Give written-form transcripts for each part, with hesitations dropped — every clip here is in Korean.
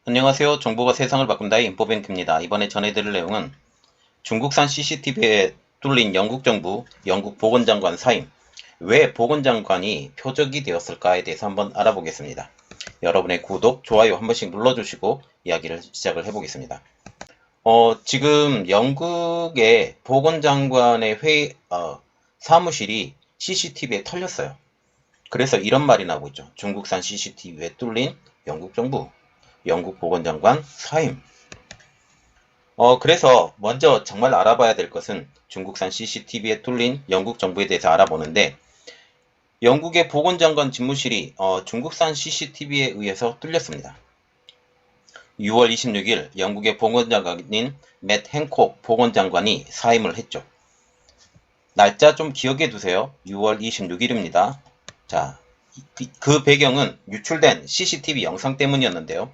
안녕하세요. 정보가 세상을 바꾼다의 인포뱅크입니다. 이번에 전해드릴 내용은 중국산 CCTV에 뚫린 영국 정부, 영국 보건장관 사임, 왜 보건장관이 표적이 되었을까에 대해서 한번 알아보겠습니다. 여러분의 구독, 좋아요 한 번씩 눌러주시고 이야기를 시작을 해보겠습니다. 지금 영국의 보건장관의 사무실이 CCTV에 털렸어요. 그래서 이런 말이 나오고 있죠. 중국산 CCTV에 뚫린 영국 정부, 영국 보건장관 사임. 그래서 먼저 정말 알아봐야 될 것은 중국산 CCTV에 뚫린 영국 정부에 대해서 알아보는데, 영국의 보건장관 집무실이 중국산 CCTV에 의해서 뚫렸습니다. 6월 26일 영국의 보건장관인 맷 행콕 보건장관이 사임을 했죠. 날짜 좀 기억해 두세요. 6월 26일입니다. 자, 그 배경은 유출된 CCTV 영상 때문이었는데요.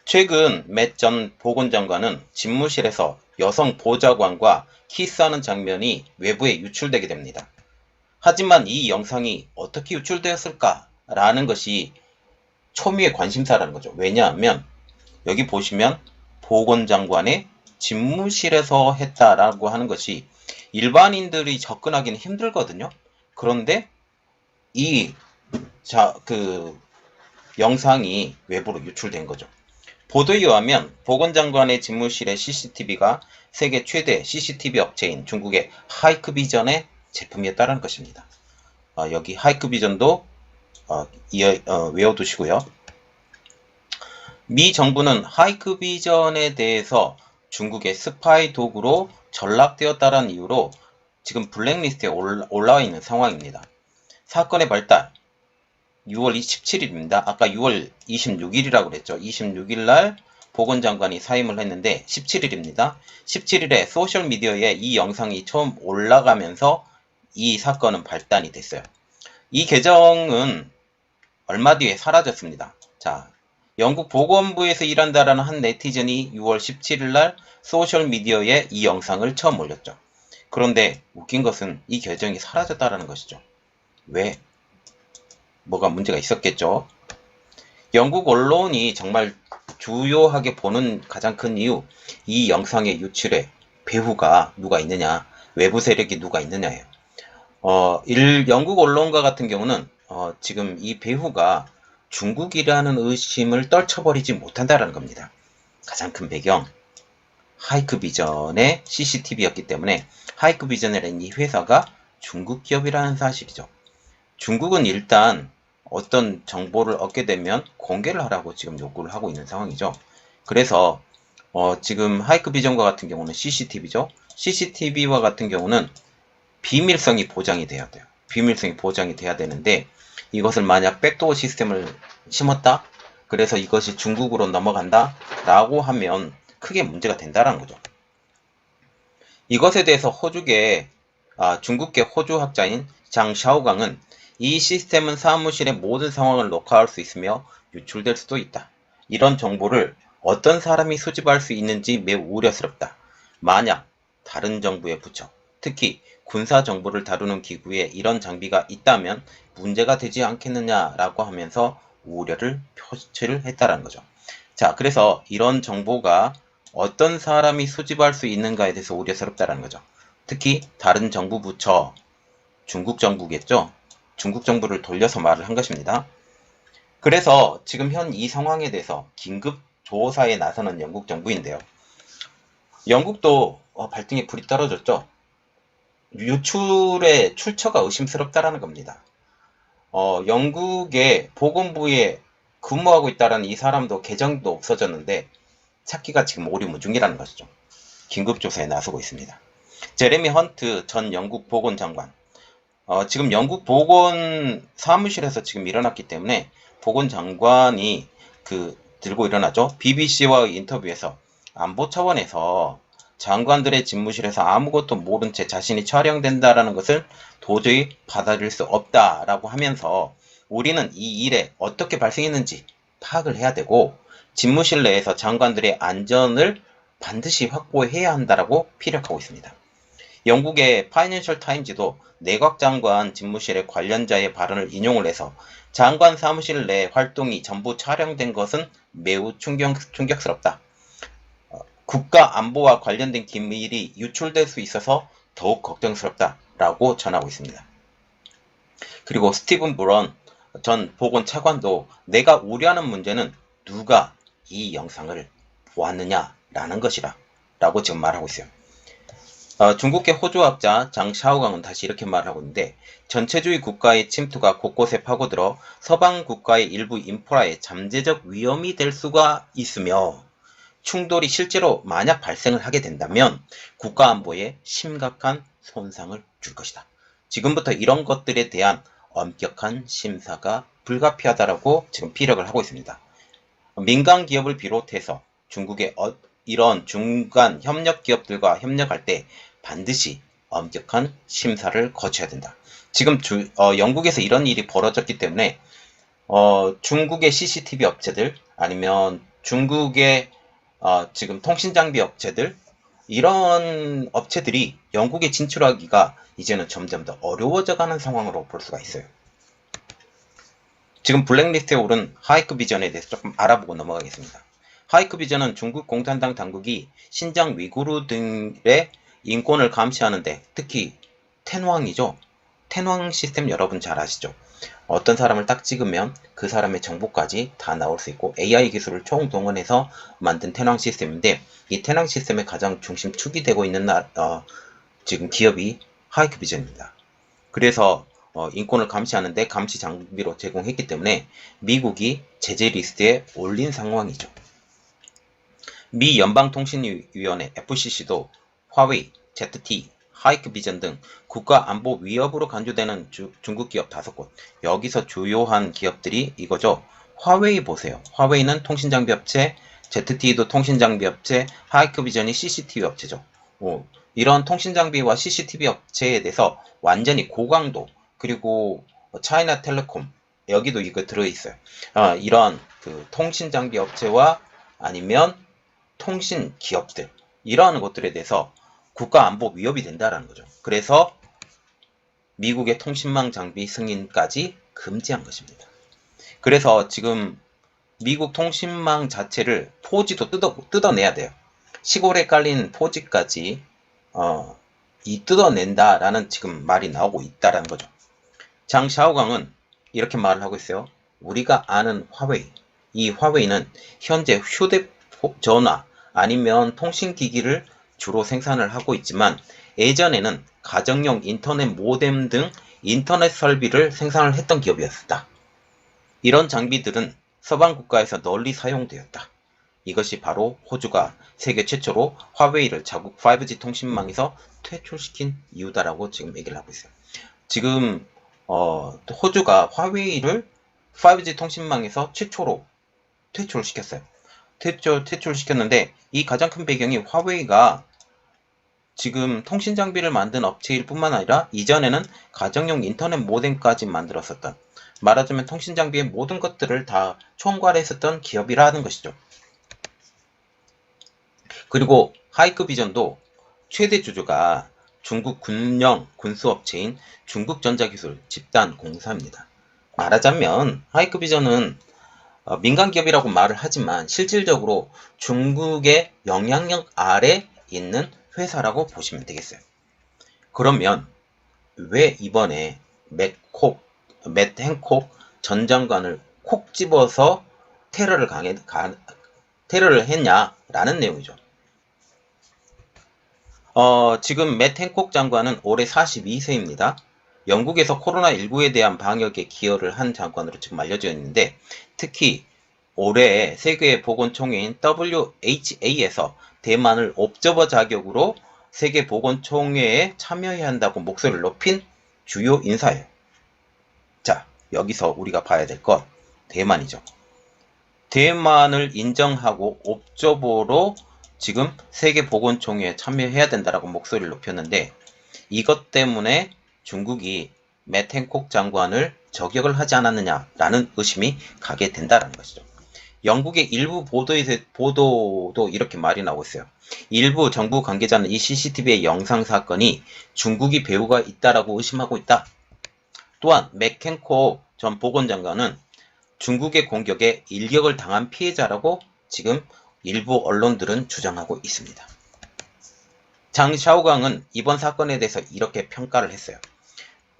최근 맷 전 보건장관은 집무실에서 여성 보좌관과 키스하는 장면이 외부에 유출되게 됩니다. 하지만 이 영상이 어떻게 유출되었을까라는 것이 초미의 관심사라는 거죠. 왜냐하면 여기 보시면 보건장관의 집무실에서 했다라고 하는 것이 일반인들이 접근하기는 힘들거든요. 그런데 이 영상이 외부로 유출된 거죠. 보도에 의하면 보건장관의 집무실의 CCTV가 세계 최대 CCTV 업체인 중국의 하이크비전의 제품이었다는 것입니다. 여기 하이크비전도 외워두시고요. 미 정부는 하이크비전에 대해서 중국의 스파이 도구로 전락되었다는 이유로 지금 블랙리스트에 올라와 있는 상황입니다. 사건의 발달 6월 27일입니다. 아까 6월 26일이라고 그랬죠. 26일 날 보건장관이 사임을 했는데 17일입니다. 17일에 소셜미디어에 이 영상이 처음 올라가면서 이 사건은 발단이 됐어요. 이 계정은 얼마 뒤에 사라졌습니다. 자, 영국 보건부에서 일한다라는 한 네티즌이 6월 17일 날 소셜미디어에 이 영상을 처음 올렸죠. 그런데 웃긴 것은 이 계정이 사라졌다라는 것이죠. 왜? 뭐가 문제가 있었겠죠. 영국 언론이 정말 주요하게 보는 가장 큰 이유, 이 영상의 유출에 배후가 누가 있느냐, 외부 세력이 누가 있느냐예요. 영국 언론과 같은 경우는 지금 이 배후가 중국이라는 의심을 떨쳐버리지 못한다는 겁니다. 가장 큰 배경, 하이크비전의 CCTV였기 때문에 하이크비전이라는 이 회사가 중국 기업이라는 사실이죠. 중국은 일단 어떤 정보를 얻게 되면 공개를 하라고 지금 요구를 하고 있는 상황이죠. 그래서 지금 하이크비전과 같은 경우는 CCTV죠. CCTV와 같은 경우는 비밀성이 보장이 돼야 돼요. 비밀성이 보장이 돼야 되는데 이것을 만약 백도어 시스템을 심었다? 그래서 이것이 중국으로 넘어간다? 라고 하면 크게 문제가 된다는 거죠. 이것에 대해서 중국계 호주 학자인 장 샤오강은 이 시스템은 사무실의 모든 상황을 녹화할 수 있으며 유출될 수도 있다. 이런 정보를 어떤 사람이 수집할 수 있는지 매우 우려스럽다. 만약 다른 정부의 부처, 특히 군사 정보를 다루는 기구에 이런 장비가 있다면 문제가 되지 않겠느냐라고 하면서 우려를 표출을 했다는 거죠. 자, 그래서 이런 정보가 어떤 사람이 수집할 수 있는가에 대해서 우려스럽다는 거죠. 특히 다른 정부 부처, 중국 정부겠죠. 중국 정부를 돌려서 말을 한 것입니다. 그래서 지금 현 이 상황에 대해서 긴급 조사에 나서는 영국 정부인데요. 영국도 발등에 불이 떨어졌죠. 유출의 출처가 의심스럽다라는 겁니다. 영국의 보건부에 근무하고 있다는 이 사람도 계정도 없어졌는데 찾기가 지금 오리무중이라는 것이죠. 긴급조사에 나서고 있습니다. 제레미 헌트 전 영국 보건장관. 지금 영국 보건 사무실에서 지금 일어났기 때문에 보건장관이 들고 일어나죠. BBC와의 인터뷰에서 안보 차원에서 장관들의 집무실에서 아무것도 모른 채 자신이 촬영된다라는 것을 도저히 받아들일 수 없다라고 하면서 우리는 이 일에 어떻게 발생했는지 파악을 해야 되고 집무실 내에서 장관들의 안전을 반드시 확보해야 한다라고 피력하고 있습니다. 영국의 파이낸셜 타임즈도 내각 장관 집무실의 관련자의 발언을 인용을 해서 장관 사무실 내 활동이 전부 촬영된 것은 매우 충격스럽다. 국가 안보와 관련된 기밀이 유출될 수 있어서 더욱 걱정스럽다라고 전하고 있습니다. 그리고 스티븐 브런 전 보건 차관도 내가 우려하는 문제는 누가 이 영상을 보았느냐라는 것이라 라고 지금 말하고 있어요. 중국계 호주학자 장 샤오강은 다시 이렇게 말하고 있는데 전체주의 국가의 침투가 곳곳에 파고들어 서방 국가의 일부 인프라에 잠재적 위험이 될 수가 있으며 충돌이 실제로 만약 발생을 하게 된다면 국가 안보에 심각한 손상을 줄 것이다. 지금부터 이런 것들에 대한 엄격한 심사가 불가피하다라고 지금 피력을 하고 있습니다. 민간 기업을 비롯해서 중국의 이런 중간 협력 기업들과 협력할 때 반드시 엄격한 심사를 거쳐야 된다. 지금 영국에서 이런 일이 벌어졌기 때문에 중국의 CCTV 업체들 아니면 중국의 지금 통신장비 업체들 이런 업체들이 영국에 진출하기가 이제는 점점 더 어려워져가는 상황으로 볼 수가 있어요. 지금 블랙리스트에 오른 하이크비전에 대해서 조금 알아보고 넘어가겠습니다. 하이크비전은 중국 공산당 당국이 신장 위구르 등의 인권을 감시하는데 특히 텐왕이죠. 텐왕 시스템 여러분 잘 아시죠? 어떤 사람을 딱 찍으면 그 사람의 정보까지 다 나올 수 있고 AI 기술을 총동원해서 만든 텐왕 시스템인데 이 텐왕 시스템의 가장 중심축이 되고 있는 지금 기업이 하이크비전입니다. 그래서 인권을 감시하는데 감시 장비로 제공했기 때문에 미국이 제재 리스트에 올린 상황이죠. 미 연방통신위원회 FCC도 화웨이, ZT, 하이크비전 등 국가안보 위협으로 간주되는 중국 기업 5곳. 여기서 주요한 기업들이 이거죠. 화웨이 보세요. 화웨이는 통신장비 업체, ZT도 통신장비 업체, 하이크비전이 CCTV 업체죠. 이런 통신장비와 CCTV 업체에 대해서 완전히 고강도 그리고 차이나텔레콤 여기도 이거 들어있어요. 이런 그 통신장비 업체와 아니면 통신 기업들 이러한 것들에 대해서 국가안보 위협이 된다라는 거죠. 그래서 미국의 통신망 장비 승인까지 금지한 것입니다. 그래서 지금 미국 통신망 자체를 4G도 뜯어내야 돼요. 시골에 깔린 4G까지 뜯어낸다라는 지금 말이 나오고 있다라는 거죠. 장 샤오강은 이렇게 말을 하고 있어요. 우리가 아는 화웨이, 이 화웨이는 현재 휴대전화 아니면 통신기기를 주로 생산을 하고 있지만 예전에는 가정용 인터넷 모뎀 등 인터넷 설비를 생산을 했던 기업이었다. 이런 장비들은 서방 국가에서 널리 사용되었다. 이것이 바로 호주가 세계 최초로 화웨이를 자국 5G 통신망에서 퇴출시킨 이유다라고 지금 얘기를 하고 있어요. 지금 호주가 화웨이를 5G 통신망에서 최초로 퇴출시켰어요. 퇴출시켰는데 이 가장 큰 배경이 화웨이가 지금 통신 장비를 만든 업체일 뿐만 아니라 이전에는 가정용 인터넷 모뎀까지 만들었었던 말하자면 통신 장비의 모든 것들을 다 총괄했었던 기업이라는 것이죠. 그리고 하이크비전도 최대 주주가 중국 군용 군수업체인 중국전자기술 집단공사입니다. 말하자면 하이크비전은 민간 기업이라고 말을 하지만 실질적으로 중국의 영향력 아래 있는 회사라고 보시면 되겠어요. 그러면 왜 이번에 맷 행콕 전 장관을 콕 집어서 테러를 했냐라는 내용이죠. 지금 맷 행콕 장관은 올해 42세입니다. 영국에서 코로나19에 대한 방역에 기여를 한 장관으로 지금 알려져 있는데 특히 올해 세계보건총회인 WHA에서 대만을 옵저버 자격으로 세계보건총회에 참여해야 한다고 목소리를 높인 주요 인사예요. 자, 여기서 우리가 봐야 될 건 대만이죠. 대만을 인정하고 옵저버로 지금 세계보건총회에 참여해야 된다라고 목소리를 높였는데 이것 때문에 중국이 맷 행콕 장관을 저격을 하지 않았느냐라는 의심이 가게 된다는 것이죠. 영국의 일부 보도도 이렇게 말이 나오고 있어요. 일부 정부 관계자는 이 CCTV의 영상 사건이 중국이 배후가 있다라고 의심하고 있다. 또한 맥켄코 전 보건장관은 중국의 공격에 일격을 당한 피해자라고 지금 일부 언론들은 주장하고 있습니다. 장 샤오강은 이번 사건에 대해서 이렇게 평가를 했어요.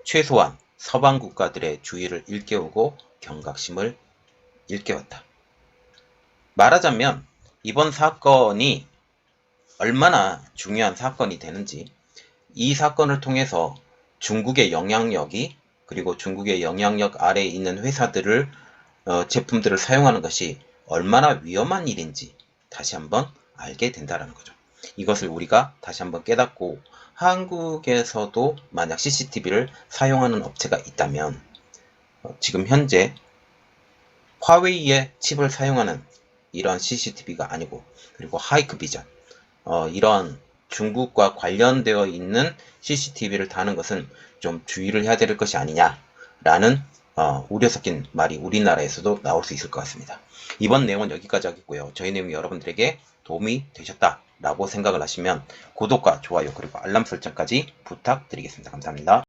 최소한 서방 국가들의 주의를 일깨우고 경각심을 일깨웠다. 말하자면 이번 사건이 얼마나 중요한 사건이 되는지, 이 사건을 통해서 중국의 영향력이, 그리고 중국의 영향력 아래에 있는 회사들을 제품들을 사용하는 것이 얼마나 위험한 일인지 다시 한번 알게 된다는 거죠. 이것을 우리가 다시 한번 깨닫고, 한국에서도 만약 CCTV를 사용하는 업체가 있다면 지금 현재 화웨이의 칩을 사용하는 이런 CCTV가 아니고, 그리고 하이크비전, 이런 중국과 관련되어 있는 CCTV를 다는 것은 좀 주의를 해야 될 것이 아니냐라는 우려 섞인 말이 우리나라에서도 나올 수 있을 것 같습니다. 이번 내용은 여기까지 하겠고요. 저희 내용이 여러분들에게 도움이 되셨다라고 생각을 하시면 구독과 좋아요 그리고 알람 설정까지 부탁드리겠습니다. 감사합니다.